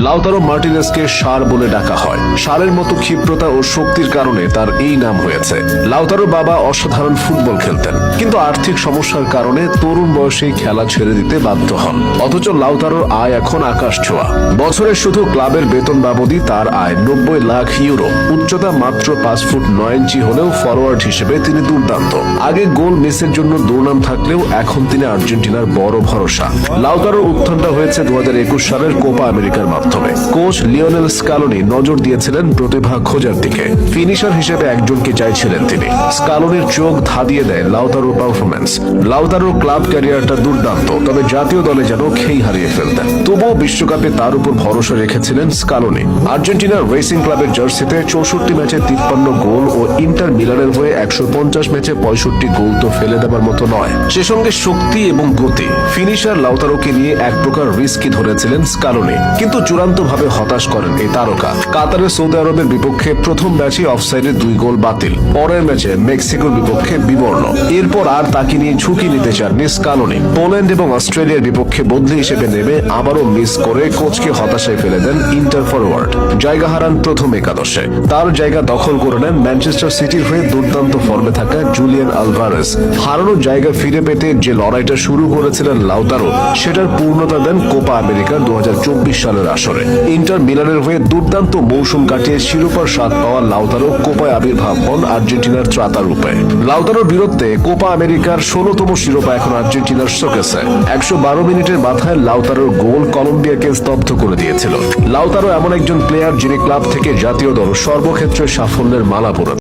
Lautaro মার্টিনেজকে ষাঁড় বলে ডাকা হয়। ষাঁড়ের মতো ক্ষিপ্রতা ও শক্তির কারণে তার এই নাম হয়েছে। লাউতারোর বাবা অসাধারণ ফুটবল খেলতেন, কিন্তু আর্থিক সমস্যার কারণে তরুণ বয়সেই খেলা ছেড়ে দিতে বাধ্য হন। অথচ লাউতারোর আয় এখন আকাশ ছোঁয়া। বছরে শুধু ক্লাবের বেতন বাবদই তার আয় 90 লাখ ইউরো। উচ্চতা মাত্র 5 ফুট 9 ইঞ্চি হলেও ফরওয়ার্ড হিসেবে তিনি দুর্দান্ত। আগে গোল মিসের জন্য দুর্নাম থাকলেও এখন তিনি আর্জেন্টিনার বড় ভরসা। লাউতারোর উত্থানটা হয়েছে 2021 সালের কোপা আমেরিকার মাধ্যমে। কোচ লিওনেল স্কালোনি নজর দিয়েছিলেন প্রতিভা খোঁজার দিকে। ফিনিশার হিসেবে একজনকে চাইছিলেন তিনি। স্কালোনির চোখ ধাঁধিয়ে দেয় লাউতারোর পারফরম্যান্স। লাউতারোর ক্লাব ক্যারিয়ারটা দুর্দান্ত, তবে জাতীয় দলে যেন খেই হারিয়ে ফেলতেন। তবুও বিশ্বকাপে তার উপর ভরসা রেখেছিলেন স্কালোনি। আর্জেন্টিনার রেসিং ক্লাবের জার্সিতে 64 ম্যাচে 53 গোল ও ইন্টার মিলানের হয়ে 150 ম্যাচে 65 গোল তো ফেলে দেবার মতো নয়। সে সঙ্গে শক্তি এবং গতি। ফিনিশার লাউতারোকে নিয়ে এক প্রকার রিস্কি ধরেছিলেন স্কালোনি, কিন্তু চূড়ান্তভাবে হতাশ করেন এই তারকা। কাতারে সৌদি আরবের বিপক্ষে প্রথম ম্যাচে অফসাইডে 2 গোল বাতিল। পরের ম্যাচে মেক্সিকোর বিপক্ষে বিবর্ণ। এরপর আর তাকে নিয়ে ঝুঁকি নিতে চাননি স্কালোনি। পোল্যান্ড এবং অস্ট্রেলিয়ার বিপক্ষে বদলি হিসেবে নেমে আবারও মিস করে কোচকে হতাশায় ফেলে দেন ইন্টার ফরওয়ার্ড। জায়গা হারান প্রথম একাদশে। তার জায়গা দখল করে নেন ম্যানচেস্টার সিটির হয়ে দুর্দান্ত ফর্মে থাকা জুলিয়ান আলভারেজ। হারানোর জায়গা ফিরে পেতে যে লড়াইটা শুরু করেছিলেন লাউতারো, সেটার পূর্ণতা দেন কোপা আমেরিকা 2024 সালের আসরে। ইন্টার মিলানের হয়ে দুর্দান্ত মৌসুম কাটিয়ে শিরোপার স্বাদ পাওয়া লাউতারো কোপায় আবির্ভাব হন আর্জেন্টিনার ত্রাতা রূপে। লাউতারোর বিরুদ্ধে কোপা আমেরিকার 16তম শিরোপা এখন আর্জেন্টিনার শোকেসে। 112 মিনিটের মাথায় লাউতারোর গোল কলম্বিয়াকে স্তব্ধ করে দিয়েছিল। লাউতারো এমন একজন প্লেয়ার যিনি ক্লাব থেকে জাতীয় দল সর্বক্ষেত্রে সাফল্যের মালা পরে